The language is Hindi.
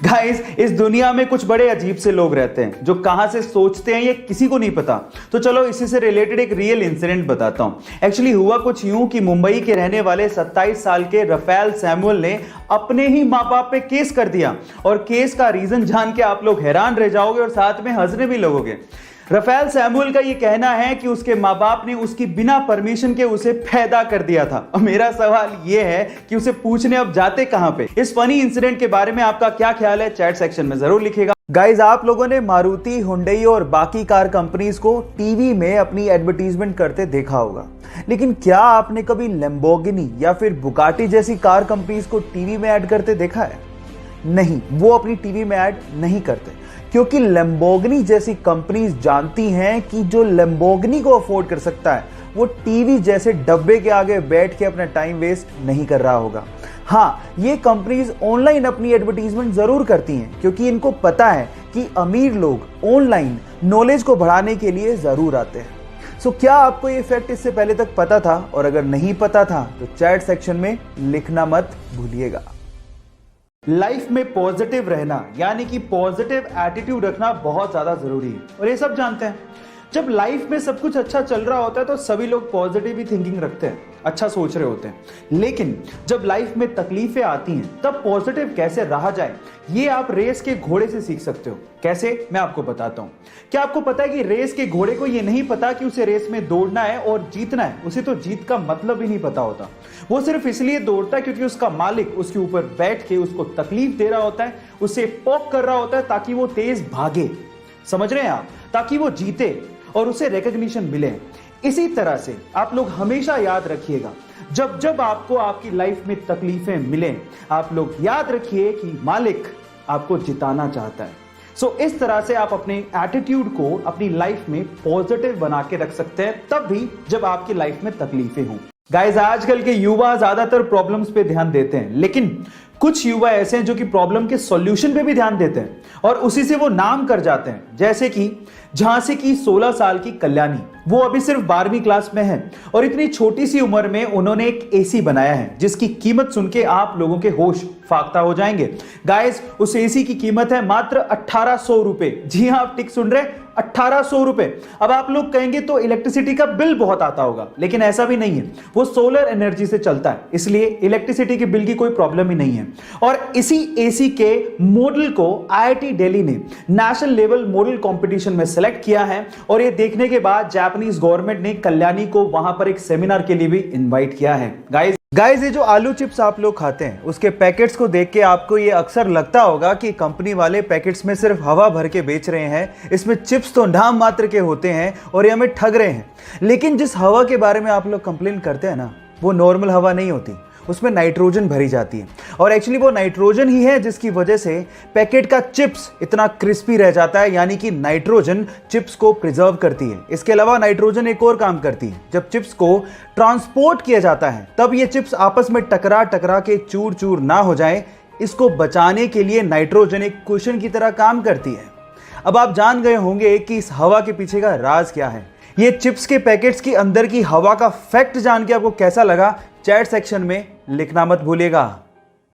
गाइस, इस दुनिया में कुछ बड़े अजीब से लोग रहते हैं जो कहां से सोचते हैं ये किसी को नहीं पता। तो चलो इसी से रिलेटेड एक रियल इंसिडेंट बताता हूं। एक्चुअली हुआ कुछ यूं कि मुंबई के रहने वाले 27 साल के रफेल सैमुअल ने अपने ही माँ बाप पे केस कर दिया, और केस का रीजन जान के आप लोग हैरान रह जाओगे और साथ में हंसने भी लगोगे। रफेल सैमुअल का ये कहना है कि उसके माँ बाप ने उसकी बिना परमिशन के उसे पैदा कर दिया था। और मेरा सवाल ये है कि उसे पूछने अब जाते कहां पे। इस फनी इंसिडेंट के बारे में आपका क्या ख्याल है, चैट सेक्शन में जरूर लिखिएगा। गाइज, आप लोगों ने मारुति, हुंडई और बाकी कार कंपनीज को टीवी में अपनी एडवर्टीजमेंट करते देखा होगा, लेकिन क्या आपने कभी लैम्बोर्गिनी या फिर बुगाटी जैसी कार कंपनीज को टीवी में ऐड करते देखा है? नहीं, वो अपनी टीवी में ऐड नहीं करते, क्योंकि लैम्बोर्गिनी जैसी कंपनीज जानती हैं कि जो लैम्बोर्गिनी को अफोर्ड कर सकता है वो टीवी जैसे डब्बे के आगे बैठ के अपना टाइम वेस्ट नहीं कर रहा होगा। हाँ, ये कंपनीज ऑनलाइन अपनी एडवर्टीजमेंट जरूर करती हैं, क्योंकि इनको पता है कि अमीर लोग ऑनलाइन नॉलेज को बढ़ाने के लिए जरूर आते हैं। सो क्या आपको ये फैक्ट इससे पहले तक पता था? और अगर नहीं पता था तो चैट सेक्शन में लिखना मत भूलिएगा। लाइफ में पॉजिटिव रहना यानी कि पॉजिटिव एटीट्यूड रखना बहुत ज्यादा जरूरी है, और ये सब जानते हैं। जब लाइफ में सब कुछ अच्छा चल रहा होता है तो सभी लोग पॉजिटिव ही थिंकिंग रखते हैं, अच्छा सोच रहे होते हैं। लेकिन जब लाइफ में तकलीफें आती हैं तब पॉजिटिव कैसे रहा जाए, ये आप रेस के घोड़े से सीख सकते हो। कैसे, मैं आपको बताता हूं। क्या आपको पता है कि रेस के घोड़े को ये नहीं पता कि उसे रेस में दौड़ना है और जीतना है? उसे तो जीत का मतलब ही नहीं पता होता। वो सिर्फ इसलिए दौड़ता है क्योंकि उसका मालिक उसके ऊपर बैठ के उसको तकलीफ दे रहा होता है, उसे पोक कर रहा होता है ताकि वो तेज भागे। समझ रहे हैं आप? ताकि वो जीते और उसे रिकॉग्निशन मिले। इसी तरह से आप लोग हमेशा याद रखिएगा, जब जब आपको आपकी लाइफ में तकलीफें मिलें, आप लोग याद रखिए कि मालिक आपको जिताना चाहता है। सो इस तरह से आप अपने एटीट्यूड को अपनी लाइफ में पॉजिटिव बना के रख सकते हैं, तब भी जब आपकी लाइफ में तकलीफें हों। गाइस, आजकल के युवा ज्यादातर प्रॉब्लम्स पे ध्यान देते हैं, लेकिन कुछ युवा ऐसे हैं जो कि प्रॉब्लम के सॉल्यूशन पे भी ध्यान देते हैं और उसी से वो नाम कर जाते हैं। जैसे कि झांसी की 16 साल की कल्याणी, वो अभी सिर्फ 12वीं क्लास में है और इतनी छोटी सी उम्र में उन्होंने एक एसी बनाया है जिसकी कीमत सुन के आप लोगों के होश फाख्ता हो जाएंगे। गाइस, उस एसी की कीमत है मात्र 1800 रुपए। जी हां, आप ठीक सुन रहे, 1800 रुपए। अब आप लोग कहेंगे तो इलेक्ट्रिसिटी का बिल बहुत आता होगा, लेकिन ऐसा भी नहीं है। वो सोलर एनर्जी से चलता है, इसलिए इलेक्ट्रिसिटी के बिल की कोई प्रॉब्लम ही नहीं है। और इसी एसी के मॉडल को आईआईटी दिल्ली ने नेशनल लेवल मॉडल कंपटीशन में सेलेक्ट किया है, और ये देखने के बाद जापानीज गवर्नमेंट ने कल्याणी को वहां पर एक सेमिनार के लिए भी इनवाइट किया है। गाइस, ये जो आलू चिप्स आप लोग खाते हैं उसके पैकेट्स को देख के आपको ये अक्सर लगता होगा कि कंपनी वाले पैकेट्स में सिर्फ हवा भर के बेच रहे हैं, इसमें चिप्स तो नाम मात्र के होते हैं और ये हमें ठग रहे हैं। लेकिन जिस हवा के बारे में आप लोग कंप्लेन करते हैं ना, वो नॉर्मल हवा नहीं होती, उसमें नाइट्रोजन भरी जाती है। और एक्चुअली वो नाइट्रोजन ही है जिसकी वजह से पैकेट का चिप्स इतना क्रिस्पी रह जाता है, यानी कि नाइट्रोजन चिप्स को प्रिजर्व करती है। इसके अलावा नाइट्रोजन एक और काम करती है, जब चिप्स को ट्रांसपोर्ट किया जाता है तब ये चिप्स आपस में टकरा टकरा के चूर चूर ना हो जाए, इसको बचाने के लिए नाइट्रोजन एक कुशन की तरह काम करती है। अब आप जान गए होंगे कि इस हवा के पीछे का राज क्या है। ये चिप्स के पैकेट्स के अंदर की हवा का फैक्ट जान के आपको कैसा लगा, चैट सेक्शन में लिखना मत भूलिएगा।